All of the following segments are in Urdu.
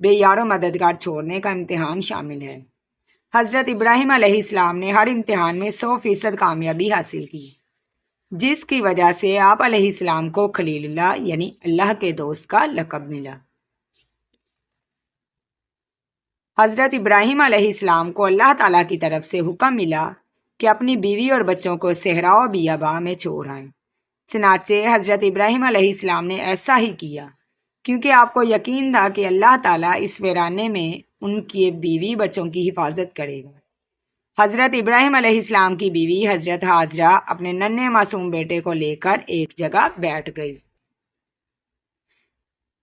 بے یار و مددگار چھوڑنے کا امتحان شامل ہے۔ حضرت ابراہیم علیہ السلام نے ہر امتحان میں 100% کامیابی حاصل کی، جس کی وجہ سے آپ علیہ السلام کو خلیل اللہ یعنی اللہ کے دوست کا لقب ملا۔ حضرت ابراہیم علیہ السلام کو اللہ تعالیٰ کی طرف سے حکم ملا کہ اپنی بیوی اور بچوں کو صحرا و بیاباں میں چھوڑ آئیں۔ چنانچہ حضرت ابراہیم علیہ السلام نے ایسا ہی کیا، کیونکہ آپ کو یقین تھا کہ اللہ تعالیٰ اس ویرانے میں ان کی بیوی بچوں کی حفاظت کرے گا۔ حضرت ابراہیم علیہ السلام کی بیوی حضرت ہاجرہ اپنے ننھے معصوم بیٹے کو لے کر ایک جگہ بیٹھ گئی۔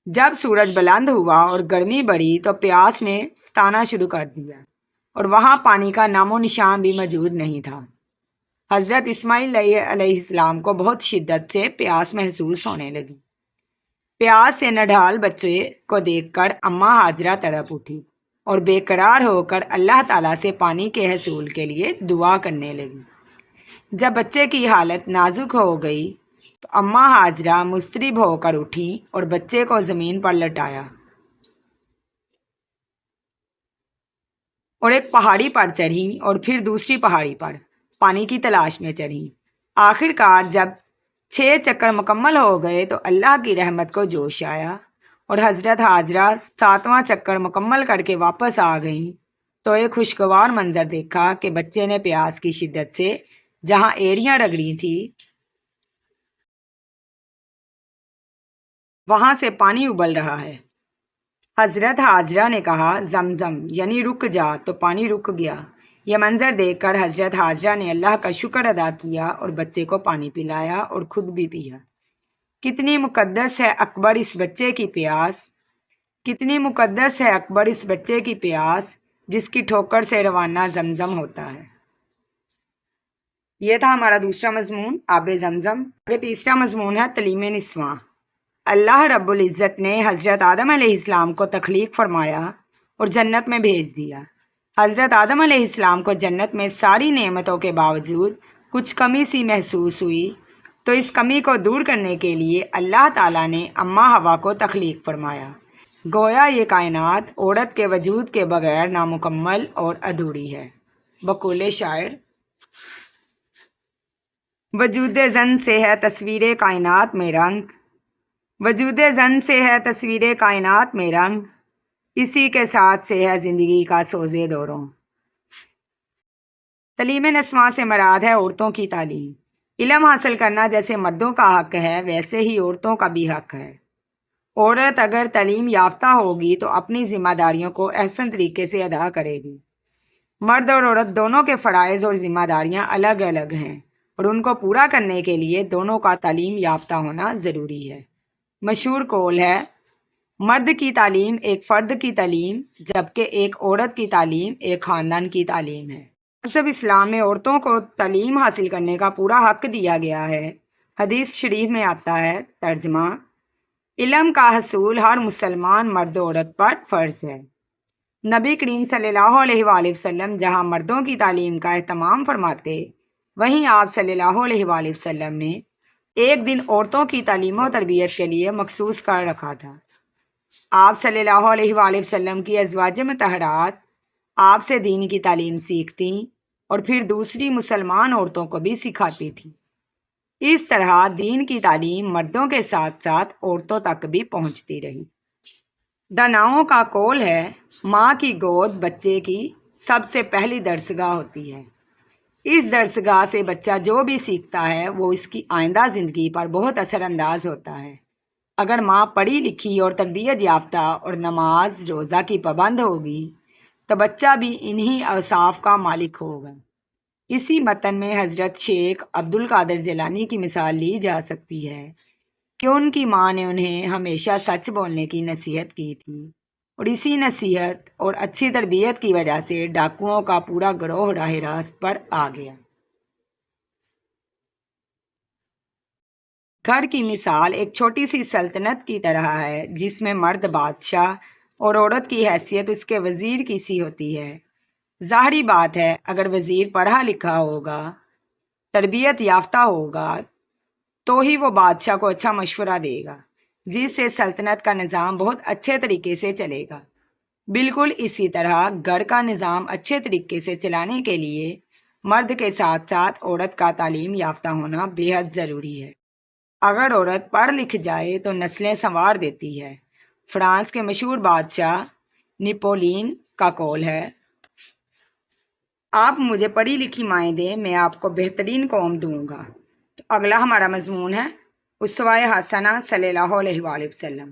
جب سورج بلند ہوا اور گرمی بڑھی تو پیاس نے ستانا شروع کر دیا اور وہاں پانی کا نام و نشان بھی موجود نہیں تھا۔ حضرت اسماعیل علیہ السلام کو بہت شدت سے پیاس محسوس ہونے لگی۔ پیاس سے نڈھال بچے کو دیکھ کر اماں ہاجرہ تڑپ اٹھی اور بے قرار ہو کر اللہ تعالیٰ سے پانی کے حصول کے لیے دعا کرنے لگی۔ جب بچے کی حالت نازک ہو گئی تو اماں ہاجرہ مضطرب ہو کر اٹھی اور بچے کو زمین پر لٹایا اور ایک پہاڑی پر چڑھی اور پھر دوسری پہاڑی پر پانی کی تلاش میں چڑھی۔ آخر کار جب 6 چکر مکمل ہو گئے تو اللہ کی رحمت کو جوش آیا اور حضرت ہاجرہ 7واں چکر مکمل کر کے واپس آ گئیں تو ایک خوشگوار منظر دیکھا کہ بچے نے پیاس کی شدت سے جہاں ایڑیاں رگڑی تھی وہاں سے پانی ابل رہا ہے۔ حضرت ہاجرہ نے کہا زمزم یعنی رک جا، تو پانی رک گیا۔ یہ منظر دیکھ کر حضرت ہاجرہ نے اللہ کا شکر ادا کیا اور بچے کو پانی پلایا اور خود بھی پیا۔ کتنی مقدس ہے اکبر اس بچے کی پیاس، کتنی مقدس ہے اکبر اس بچے کی پیاس، جس کی ٹھوکر سے روانہ زمزم ہوتا ہے۔ یہ تھا ہمارا دوسرا مضمون آب زمزم۔ آگے تیسرا مضمون ہے تعلیم نسواں۔ اللہ رب العزت نے حضرت آدم علیہ السلام کو تخلیق فرمایا اور جنت میں بھیج دیا۔ حضرت آدم علیہ السلام کو جنت میں ساری نعمتوں کے باوجود کچھ کمی سی محسوس ہوئی، تو اس کمی کو دور کرنے کے لیے اللہ تعالیٰ نے اماں حوا کو تخلیق فرمایا۔ گویا یہ کائنات عورت کے وجود کے بغیر نامکمل اور ادھوری ہے۔ بقول شاعر: وجود زن سے ہے تصویر کائنات میں رنگ، وجود زن سے ہے تصویر کائنات میں رنگ، اسی کے ساتھ سے ہے زندگی کا سوزے دوروں۔ تعلیم نسواں سے مراد ہے عورتوں کی تعلیم۔ علم حاصل کرنا جیسے مردوں کا حق ہے، ویسے ہی عورتوں کا بھی حق ہے۔ عورت اگر تعلیم یافتہ ہوگی تو اپنی ذمہ داریوں کو احسن طریقے سے ادا کرے گی۔ مرد اور عورت دونوں کے فرائض اور ذمہ داریاں الگ الگ ہیں اور ان کو پورا کرنے کے لیے دونوں کا تعلیم یافتہ ہونا ضروری ہے۔ مشہور قول ہے: مرد کی تعلیم ایک فرد کی تعلیم، جبکہ ایک عورت کی تعلیم ایک خاندان کی تعلیم ہے۔ مذہب اسلام میں عورتوں کو تعلیم حاصل کرنے کا پورا حق دیا گیا ہے۔ حدیث شریف میں آتا ہے، ترجمہ: علم کا حصول ہر مسلمان مرد و عورت پر فرض ہے۔ نبی کریم صلی اللہ علیہ وآلہ وسلم جہاں مردوں کی تعلیم کا اہتمام فرماتے، وہیں آپ صلی اللہ علیہ وآلہ وسلم نے ایک دن عورتوں کی تعلیم و تربیت کے لیے مخصوص کر رکھا تھا۔ آپ صلی اللہ علیہ وآلہ وسلم کی ازواج مطہرات آپ سے دین کی تعلیم سیکھتیں اور پھر دوسری مسلمان عورتوں کو بھی سکھاتی تھیں۔ اس طرح دین کی تعلیم مردوں کے ساتھ ساتھ عورتوں تک بھی پہنچتی رہی۔ داناؤں کا قول ہے، ماں کی گود بچے کی سب سے پہلی درسگاہ ہوتی ہے۔ اس درسگاہ سے بچہ جو بھی سیکھتا ہے وہ اس کی آئندہ زندگی پر بہت اثر انداز ہوتا ہے۔ اگر ماں پڑھی لکھی اور تربیت یافتہ اور نماز روزہ کی پابند ہوگی تو بچہ بھی انہی اوصاف کا مالک ہوگا۔ اسی متن میں حضرت شیخ عبد القادر جیلانی کی مثال لی جا سکتی ہے کہ ان کی ماں نے انہیں ہمیشہ سچ بولنے کی نصیحت کی تھی، اور اسی نصیحت اور اچھی تربیت کی وجہ سے ڈاکوؤں کا پورا گروہ راہ راست پر آ گیا۔ گھر کی مثال ایک چھوٹی سی سلطنت کی طرح ہے، جس میں مرد بادشاہ اور عورت کی حیثیت اس کے وزیر کی سی ہوتی ہے۔ ظاہری بات ہے، اگر وزیر پڑھا لکھا ہوگا، تربیت یافتہ ہوگا، تو ہی وہ بادشاہ کو اچھا مشورہ دے گا، جس سے سلطنت کا نظام بہت اچھے طریقے سے چلے گا۔ بالکل اسی طرح گھر کا نظام اچھے طریقے سے چلانے کے لیے مرد کے ساتھ ساتھ عورت کا تعلیم یافتہ ہونا بے حد ضروری ہے۔ اگر عورت پڑھ لکھ جائے تو نسلیں سنوار دیتی ہے۔ فرانس کے مشہور بادشاہ نپولین کا قول ہے، آپ مجھے پڑھی لکھی مائیں دیں، میں آپ کو بہترین قوم دوں گا۔ تو اگلا ہمارا مضمون ہے اسوہ حسنہ صلی اللہ علیہ وآلہ وسلم۔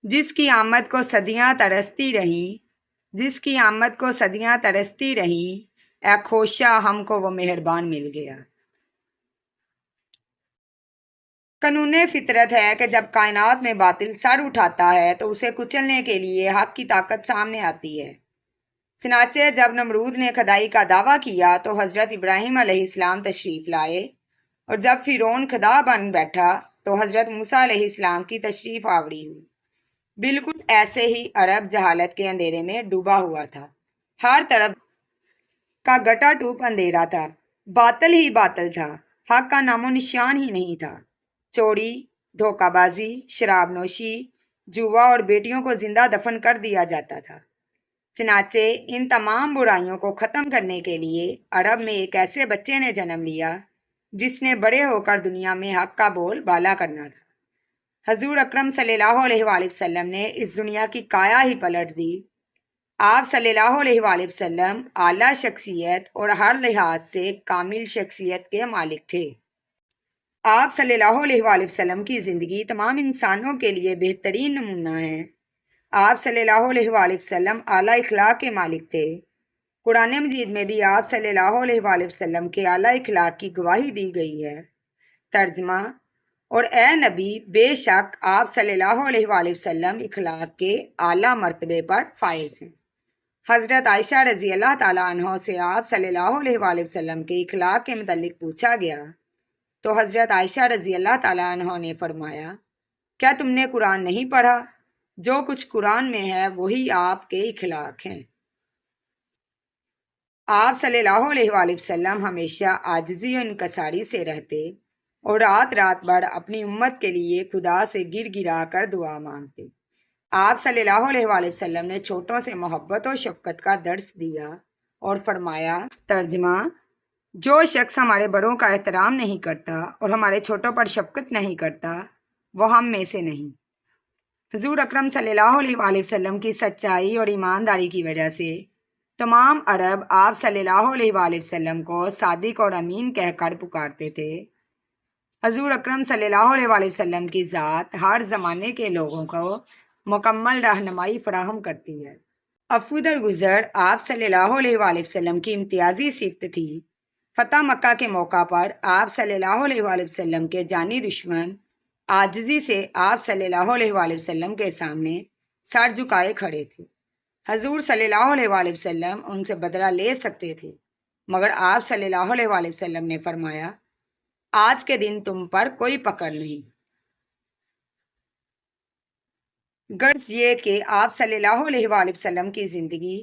جس کی آمد کو صدیاں ترستی رہیں، جس کی آمد کو صدیاں ترستی رہیں، اے خوشا ہم کو وہ مہربان مل گیا۔ قانون فطرت ہے کہ جب کائنات میں باطل سر اٹھاتا ہے تو اسے کچلنے کے لیے حق کی طاقت سامنے آتی ہے۔ چنانچہ جب نمرود نے خدائی کا دعویٰ کیا تو حضرت ابراہیم علیہ السلام تشریف لائے، اور جب فرعون خدا بن بیٹھا تو حضرت موسیٰ علیہ السلام کی تشریف آوری ہوئی۔ بالکل ایسے ہی عرب جہالت کے اندھیرے میں ڈوبا ہوا تھا۔ ہر طرف کا گٹا ٹوپ اندھیرا تھا، باطل ہی باطل تھا، حق کا نام و نشان ہی نہیں تھا۔ چوری، دھوکہ بازی، شراب نوشی، جوا اور بیٹیوں کو زندہ دفن کر دیا جاتا تھا۔ چنانچہ ان تمام برائیوں کو ختم کرنے کے لیے عرب میں ایک ایسے بچے نے جنم لیا جس نے بڑے ہو کر دنیا میں حق کا بول بالا کرنا تھا۔ حضور اکرم صلی اللہ علیہ وآلہ وسلم نے اس دنیا کی کایا ہی پلٹ دی۔ آپ صلی اللہ علیہ وآلہ وسلم اعلیٰ شخصیت اور ہر لحاظ سے کامل شخصیت کے مالک تھے۔ آپ صلی اللہ علیہ وآلہ وسلم کی زندگی تمام انسانوں کے لیے بہترین نمونہ ہے۔ آپ صلی اللہ علیہ وآلہ وسلم اعلیٰ اخلاق کے مالک تھے۔ قرآن مجید میں بھی آپ صلی اللہ علیہ وآلہ وسلم کے اعلیٰ اخلاق کی گواہی دی گئی ہے۔ ترجمہ: اور اے نبی، بے شک آپ صلی اللہ علیہ وآلہ وسلم اخلاق کے اعلیٰ مرتبے پر فائز ہیں۔ حضرت عائشہ رضی اللہ تعالیٰ عنہ سے آپ صلی اللہ علیہ وآلہ وسلم کے اخلاق کے متعلق پوچھا گیا تو حضرت عائشہ رضی اللہ تعالیٰ عنہ نے فرمایا، کیا تم نے قرآن نہیں پڑھا؟ جو کچھ قرآن میں ہے وہی آپ کے اخلاق ہیں۔ آپ صلی اللہ علیہ وآلہ وسلم ہمیشہ عاجزی و انکساری سے رہتے اور رات رات بھر اپنی امت کے لیے خدا سے گر گرا کر دعا مانگتے۔ آپ صلی اللہ علیہ وآلہ وسلم نے چھوٹوں سے محبت و شفقت کا درس دیا اور فرمایا، ترجمہ: جو شخص ہمارے بڑوں کا احترام نہیں کرتا اور ہمارے چھوٹوں پر شفقت نہیں کرتا وہ ہم میں سے نہیں۔ حضور اکرم صلی اللہ علیہ وآلہ وسلم کی سچائی اور ایمانداری کی وجہ سے تمام عرب آپ صلی اللہ علیہ وآلہ وسلم کو صادق اور امین کہہ کر پکارتے تھے۔ حضور اکرم صلی اللہ علیہ وآلہ وسلم کی ذات ہر زمانے کے لوگوں کو مکمل رہنمائی فراہم کرتی ہے۔ عفو درگزر آپ صلی اللہ علیہ وآلہ وسلم کی امتیازی صفت تھی۔ فتح مکہ کے موقع پر آپ صلی اللہ علیہ وآلہ وسلم کے جانی دشمن عاجزی سے آپ صلی اللہ علیہ وآلہ وسلم کے سامنے سر جھکائے کھڑے تھے۔ حضور صلی اللہ علیہ وآلہ وسلم ان سے بدلہ لے سکتے تھے، مگر آپ صلی اللہ علیہ وآلہ وسلم نے فرمایا، آج کے دن تم پر کوئی پکڑ نہیں۔ غرض یہ کہ آپ صلی اللہ علیہ وآلہ وسلم کی زندگی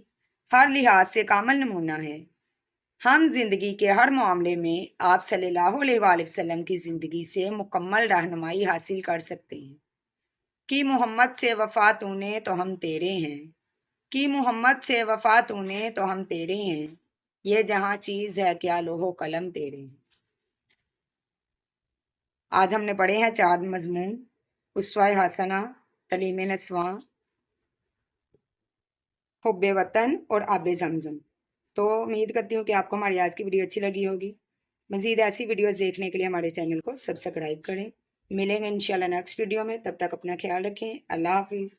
ہر لحاظ سے کامل نمونہ ہے۔ ہم زندگی کے ہر معاملے میں آپ صلی اللہ علیہ وآلہ وسلم کی زندگی سے مکمل رہنمائی حاصل کر سکتے ہیں۔ کہ محمد سے وفا تو نے تو ہم تیرے ہیں، کہ محمد سے وفا تو نے تو ہم تیرے ہیں، یہ جہاں چیز ہے کیا لوح و قلم تیرے ہیں۔ آج ہم نے پڑھے ہیں 4 مضمون: اسوہ حسنہ، تعلیم نسواں، حب وطن اور آب زمزم۔ تو امید کرتی ہوں کہ آپ کو ہماری آج کی ویڈیو اچھی لگی ہوگی۔ مزید ایسی ویڈیوز دیکھنے کے لیے ہمارے چینل کو سبسکرائب کریں۔ ملیں گے انشاءاللہ نیکسٹ ویڈیو میں، تب تک اپنا خیال رکھیں۔ اللہ حافظ۔